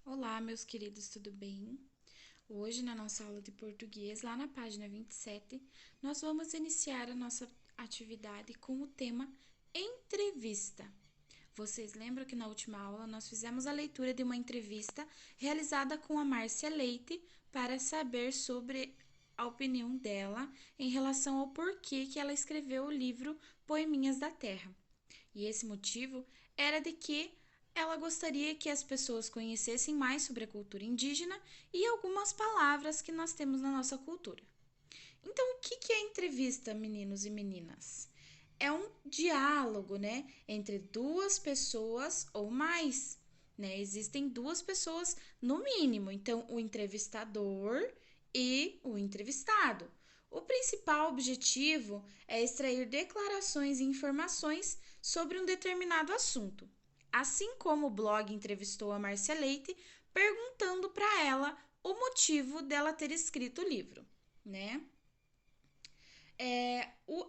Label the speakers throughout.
Speaker 1: Olá, meus queridos, tudo bem? Hoje, na nossa aula de português, lá na página 27, nós vamos iniciar a nossa atividade com o tema entrevista. Vocês lembram que na última aula nós fizemos a leitura de uma entrevista realizada com a Márcia Leite para saber sobre a opinião dela em relação ao porquê que ela escreveu o livro Poeminhas da Terra. E esse motivo era de que ela gostaria que as pessoas conhecessem mais sobre a cultura indígena e algumas palavras que nós temos na nossa cultura. Então, o que é entrevista, meninos e meninas? É um diálogo, né, entre duas pessoas ou mais, né? Existem duas pessoas no mínimo, então o entrevistador e o entrevistado. O principal objetivo é extrair declarações e informações sobre um determinado assunto. Assim como o blog entrevistou a Márcia Leite, perguntando para ela o motivo dela ter escrito o livro, né?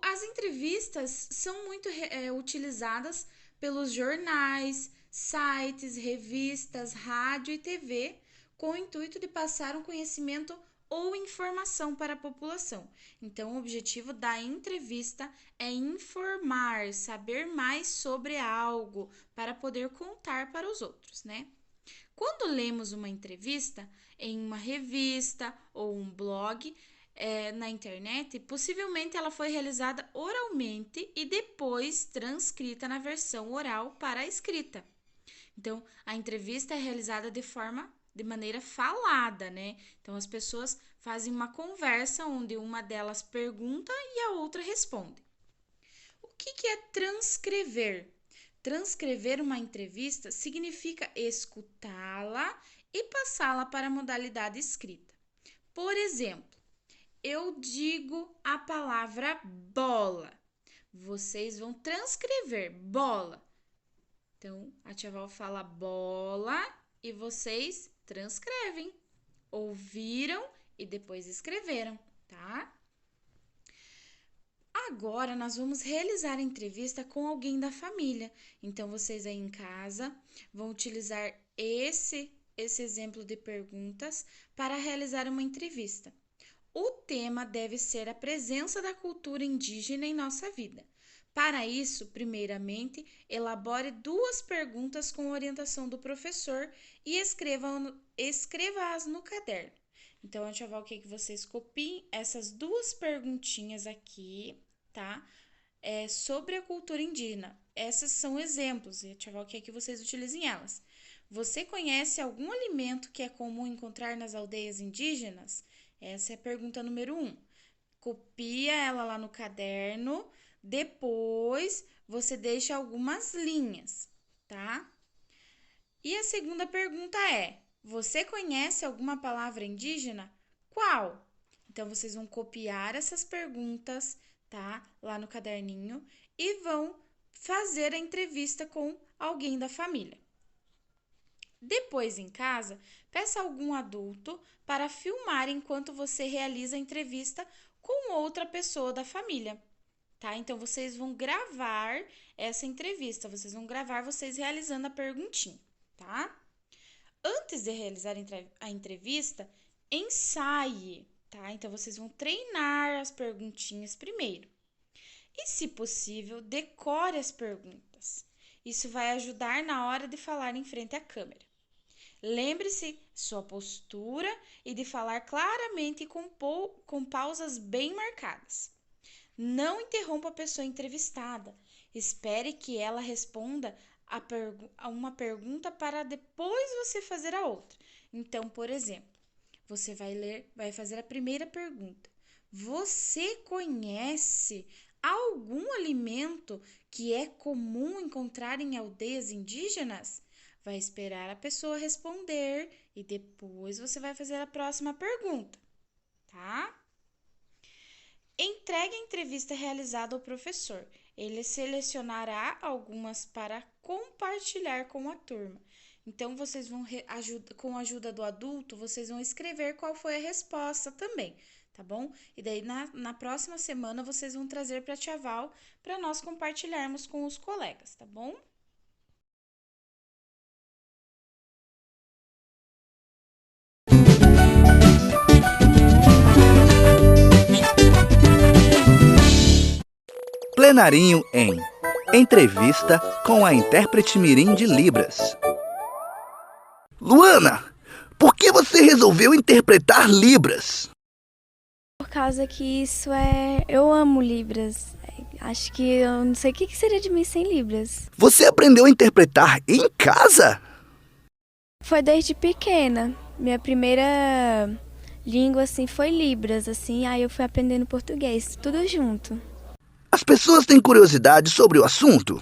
Speaker 1: As entrevistas são muito utilizadas pelos jornais, sites, revistas, rádio e TV, com o intuito de passar um conhecimento ou informação para a população. Então, o objetivo da entrevista é informar, saber mais sobre algo para poder contar para os outros, né? Quando lemos uma entrevista em uma revista ou um blog na internet, possivelmente ela foi realizada oralmente e depois transcrita na versão oral para a escrita. Então, a entrevista é realizada de maneira falada, né? Então, as pessoas fazem uma conversa onde uma delas pergunta e a outra responde. O que é transcrever? Transcrever uma entrevista significa escutá-la e passá-la para a modalidade escrita. Por exemplo, eu digo a palavra bola. Vocês vão transcrever bola. Então, a tia Val fala bola e vocês transcrevem. Ouviram e depois escreveram, tá? Agora nós vamos realizar a entrevista com alguém da família. Então vocês aí em casa vão utilizar esse exemplo de perguntas para realizar uma entrevista. O tema deve ser a presença da cultura indígena em nossa vida. Para isso, primeiramente, elabore duas perguntas com orientação do professor e escreva-as no caderno. Então, a tia Val quer que vocês copiem essas duas perguntinhas aqui, tá? Sobre a cultura indígena. Essas são exemplos e a tia Val quer que vocês utilizem elas. Você conhece algum alimento que é comum encontrar nas aldeias indígenas? Essa é a pergunta número 1. Copia ela lá no caderno, depois você deixa algumas linhas, tá? E a segunda pergunta é: você conhece alguma palavra indígena? Qual? Então vocês vão copiar essas perguntas, tá? Lá no caderninho e vão fazer a entrevista com alguém da família. Depois, em casa, peça algum adulto para filmar enquanto você realiza a entrevista com outra pessoa da família, tá? Então, vocês vão gravar essa entrevista, vocês vão gravar vocês realizando a perguntinha, tá? Antes de realizar a entrevista, ensaie, tá? Então, vocês vão treinar as perguntinhas primeiro. E, se possível, decore as perguntas. Isso vai ajudar na hora de falar em frente à câmera. Lembre-se sua postura e de falar claramente e com pausas bem marcadas. Não interrompa a pessoa entrevistada. Espere que ela responda a uma pergunta para depois você fazer a outra. Então, por exemplo, você vai fazer a primeira pergunta. Você conhece algum alimento que é comum encontrar em aldeias indígenas? Vai esperar a pessoa responder e depois você vai fazer a próxima pergunta, tá? Entregue a entrevista realizada ao professor. Ele selecionará algumas para compartilhar com a turma. Então, vocês vão, com a ajuda do adulto, vocês vão escrever qual foi a resposta também, tá bom? E daí, na próxima semana, vocês vão trazer para a Tia Val para nós compartilharmos com os colegas, tá bom?
Speaker 2: Plenarinho em Entrevista com a intérprete mirim de Libras. Luana, por que você resolveu interpretar Libras?
Speaker 3: Por causa que eu amo Libras. Acho que eu não sei o que seria de mim sem Libras.
Speaker 2: Você aprendeu a interpretar em casa?
Speaker 3: Foi desde pequena. Minha primeira língua, assim, foi Libras, assim. Aí eu fui aprendendo português, tudo junto.
Speaker 2: As pessoas têm curiosidade sobre o assunto?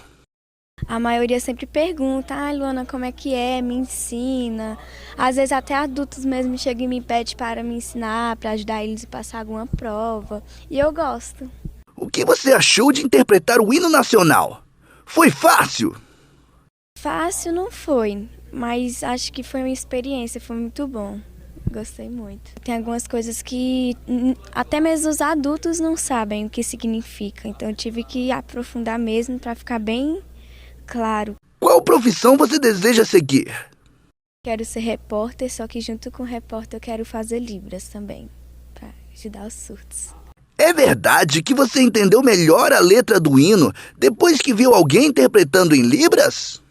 Speaker 3: A maioria sempre pergunta, Luana, como é que é? Me ensina. Às vezes até adultos mesmo chegam e me pedem para me ensinar, para ajudar eles a passar alguma prova. E eu gosto.
Speaker 2: O que você achou de interpretar o hino nacional? Foi fácil?
Speaker 3: Fácil não foi, mas acho que foi uma experiência, foi muito bom. Gostei muito. Tem algumas coisas que até mesmo os adultos não sabem o que significa, então eu tive que aprofundar mesmo para ficar bem claro.
Speaker 2: Qual profissão você deseja seguir?
Speaker 3: Quero ser repórter, só que junto com o repórter eu quero fazer Libras também, para ajudar os surdos.
Speaker 2: É verdade que você entendeu melhor a letra do hino depois que viu alguém interpretando em Libras?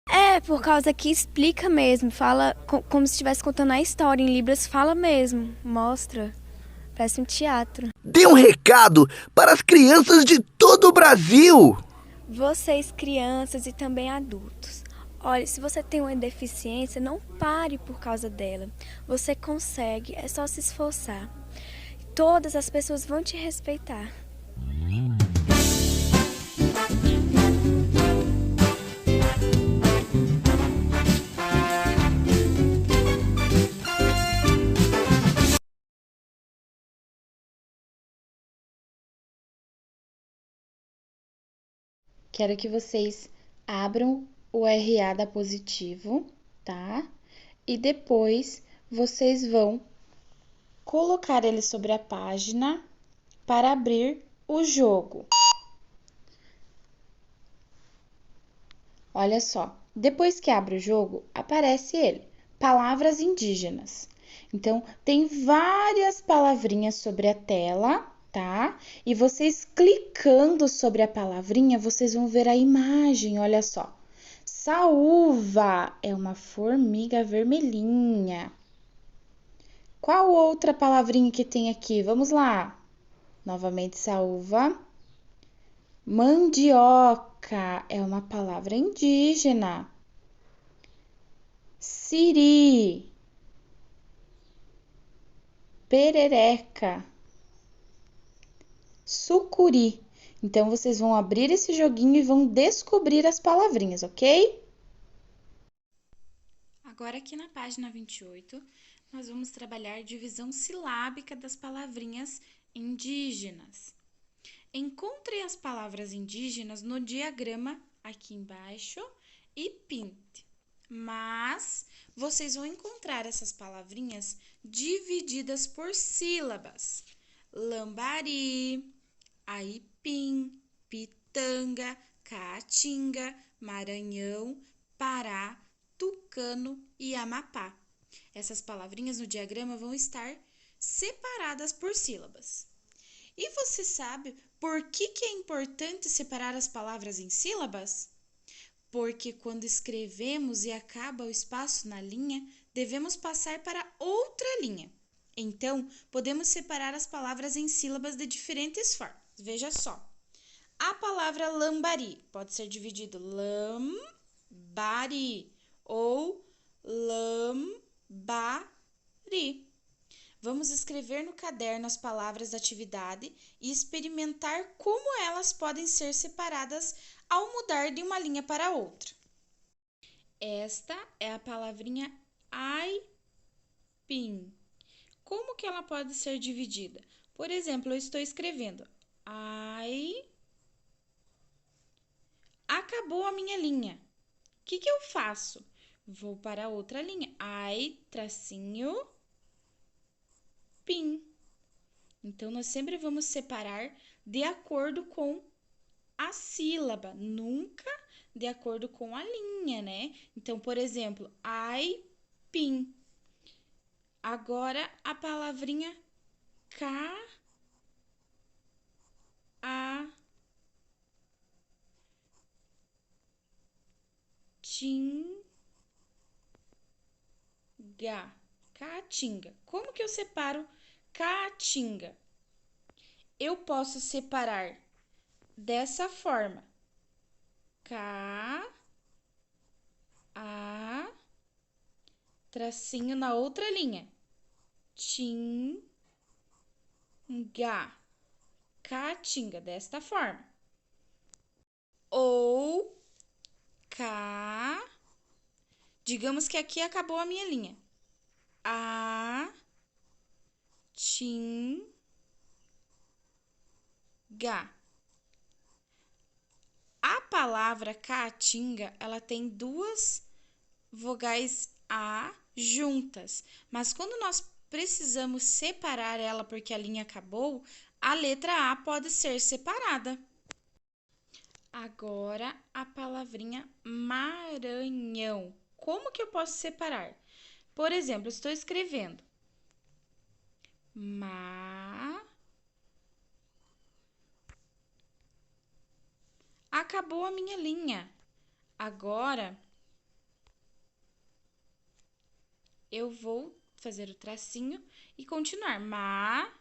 Speaker 3: É, por causa que explica mesmo, fala como se estivesse contando a história em Libras, fala mesmo, mostra, parece um teatro.
Speaker 2: Dê um recado para as crianças de todo o Brasil!
Speaker 3: Vocês, crianças e também adultos, olha, se você tem uma deficiência, não pare por causa dela. Você consegue, é só se esforçar. Todas as pessoas vão te respeitar.
Speaker 1: Quero que vocês abram o RA da Positivo, tá? E depois vocês vão colocar ele sobre a página para abrir o jogo. Olha só, depois que abre o jogo, aparece ele, palavras indígenas. Então, tem várias palavrinhas sobre a tela, tá? E vocês clicando sobre a palavrinha, vocês vão ver a imagem, olha só. Saúva é uma formiga vermelhinha. Qual outra palavrinha que tem aqui? Vamos lá. Novamente, saúva. Mandioca é uma palavra indígena. Siri, perereca, sucuri. Então, vocês vão abrir esse joguinho e vão descobrir as palavrinhas, ok? Agora, aqui na página 28, nós vamos trabalhar divisão silábica das palavrinhas indígenas. Encontre as palavras indígenas no diagrama aqui embaixo e pinte. Mas vocês vão encontrar essas palavrinhas divididas por sílabas. Lambari, aipim, pitanga, caatinga, Maranhão, Pará, Tucano e Amapá. Essas palavrinhas no diagrama vão estar separadas por sílabas. E você sabe por que é importante separar as palavras em sílabas? Porque quando escrevemos e acaba o espaço na linha, devemos passar para outra linha. Então, podemos separar as palavras em sílabas de diferentes formas. Veja só. A palavra lambari pode ser dividido lambari ou lambari. Vamos escrever no caderno as palavras da atividade e experimentar como elas podem ser separadas ao mudar de uma linha para outra. Esta é a palavrinha aipim. Como que ela pode ser dividida? Por exemplo, eu estou escrevendo ai. Acabou a minha linha. O que eu faço? Vou para outra linha. Ai, tracinho, pim. Então, nós sempre vamos separar de acordo com a sílaba, nunca de acordo com a linha, né? Então, por exemplo, aipim. Agora, a palavrinha Caatinga. Como que eu separo caatinga? Eu posso separar dessa forma. Tracinho na outra linha. Caatinga, desta forma. Ou digamos que aqui acabou a minha linha. A palavra caatinga, ela tem duas vogais A juntas, mas quando nós precisamos separar ela porque a linha acabou, a letra A pode ser separada. Agora, a palavrinha Maranhão. Como que eu posso separar? Por exemplo, estou escrevendo Acabou a minha linha. Agora, eu vou fazer o tracinho e continuar. Maranhão.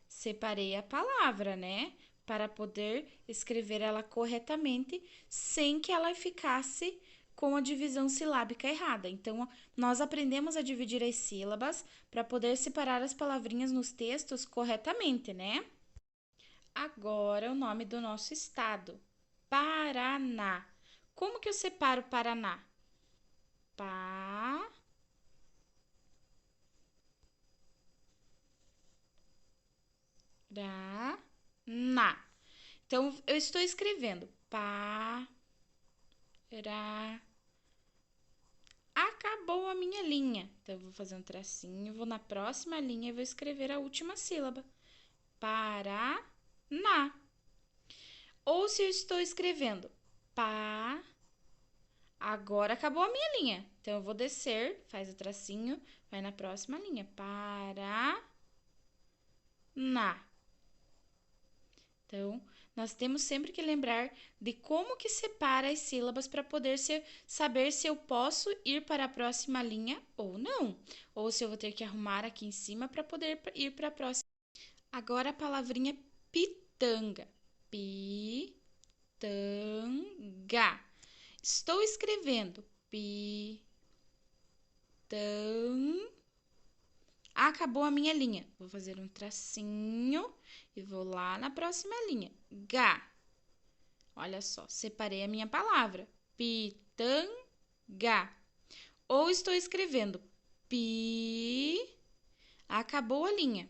Speaker 1: Separei a palavra, né? Para poder escrever ela corretamente, sem que ela ficasse com a divisão silábica errada. Então, nós aprendemos a dividir as sílabas para poder separar as palavrinhas nos textos corretamente, né? Agora, o nome do nosso estado. Paraná. Como que eu separo Paraná? Paraná. Então, eu estou escrevendo Acabou a minha linha. Então, eu vou fazer um tracinho, vou na próxima linha e vou escrever a última sílaba. Paraná. Ou se eu estou escrevendo agora acabou a minha linha. Então, eu vou descer, faz o tracinho, vai na próxima linha. Paraná. Então, nós temos sempre que lembrar de como que separa as sílabas para poder saber se eu posso ir para a próxima linha ou não. Ou se eu vou ter que arrumar aqui em cima para poder ir para a próxima. Agora, a palavrinha pitanga. Pitanga. Estou escrevendo Acabou a minha linha. Vou fazer um tracinho e vou lá na próxima linha. Olha só, separei a minha palavra. Pitanga. Ou estou escrevendo acabou a linha.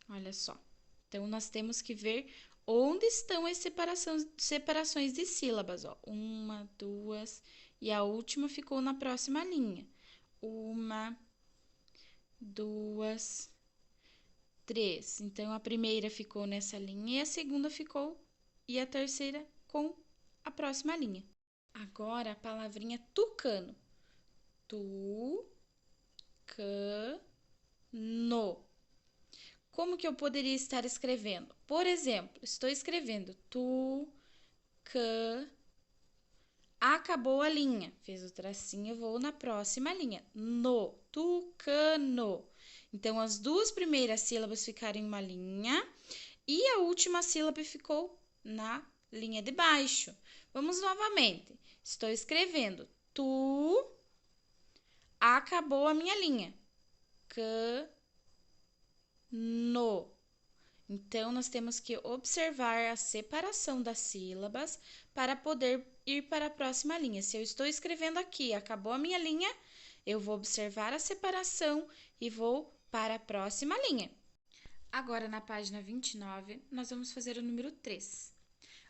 Speaker 1: Olha só. Então, nós temos que ver onde estão as separações de sílabas. Ó. 1, 2, e a última ficou na próxima linha. 1, 2, 3. Então, a primeira ficou nessa linha e a segunda ficou e a terceira com a próxima linha. Agora, a palavrinha tucano. Tucano. Como que eu poderia estar escrevendo? Por exemplo, estou escrevendo acabou a linha. Fiz o tracinho, vou na próxima linha. Tucano. Então, as duas primeiras sílabas ficaram em uma linha e a última sílaba ficou na linha de baixo. Vamos novamente. Estou escrevendo acabou a minha linha. Então, nós temos que observar a separação das sílabas para poder ir para a próxima linha. Se eu estou escrevendo aqui, acabou a minha linha, eu vou observar a separação e vou para a próxima linha. Agora, na página 29, nós vamos fazer o número 3.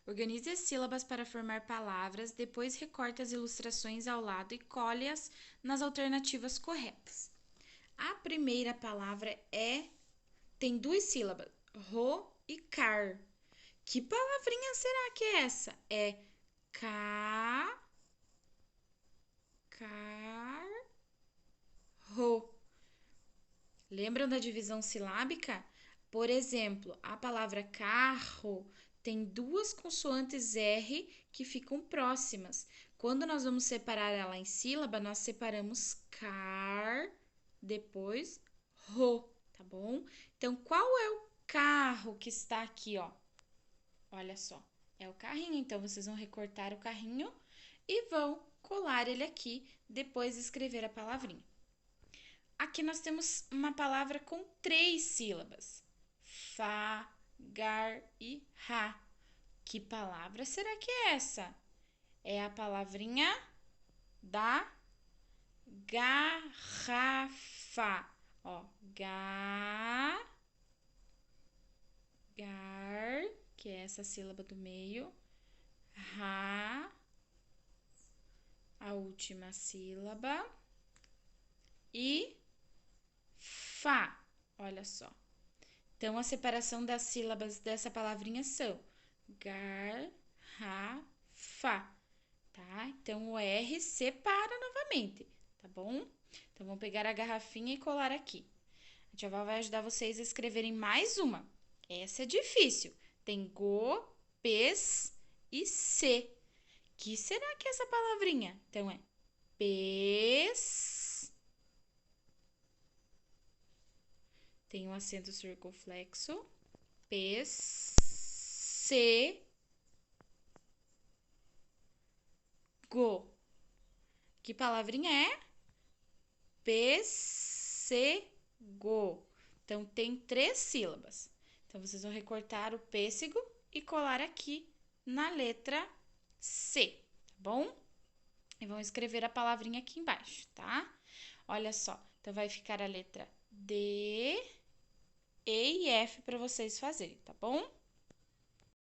Speaker 1: Organize as sílabas para formar palavras, depois recorte as ilustrações ao lado e colhe-as nas alternativas corretas. A primeira palavra tem duas sílabas, ro e car. Que palavrinha será que é essa? É car, ro. Lembram da divisão silábica? Por exemplo, a palavra carro tem duas consoantes R que ficam próximas. Quando nós vamos separar ela em sílaba, nós separamos car, depois ro, tá bom? Então, qual é o carro que está aqui, ó? Olha só, é o carrinho. Então, vocês vão recortar o carrinho e vão colar ele aqui, depois escrever a palavrinha. Aqui nós temos uma palavra com 3 sílabas. Fa, gar e ra. Que palavra será que é essa? É a palavrinha da garrafa. Ó, gar, que é essa sílaba do meio. Ra, a última sílaba. E fa, olha só. Então, a separação das sílabas dessa palavrinha são garrafa, tá? Então, o R separa novamente, tá bom? Então, vamos pegar a garrafinha e colar aqui. A tia Val vai ajudar vocês a escreverem mais uma. Essa é difícil. Tem go, pes e c. Que será que é essa palavrinha? Então, é pes. Tem um acento circunflexo. Pêssego. Que palavrinha é? Pêssego. Então, tem 3 sílabas. Então, vocês vão recortar o pêssego e colar aqui na letra C, tá bom? E vão escrever a palavrinha aqui embaixo, tá? Olha só. Então, vai ficar a letra D, E e F para vocês fazerem, tá bom?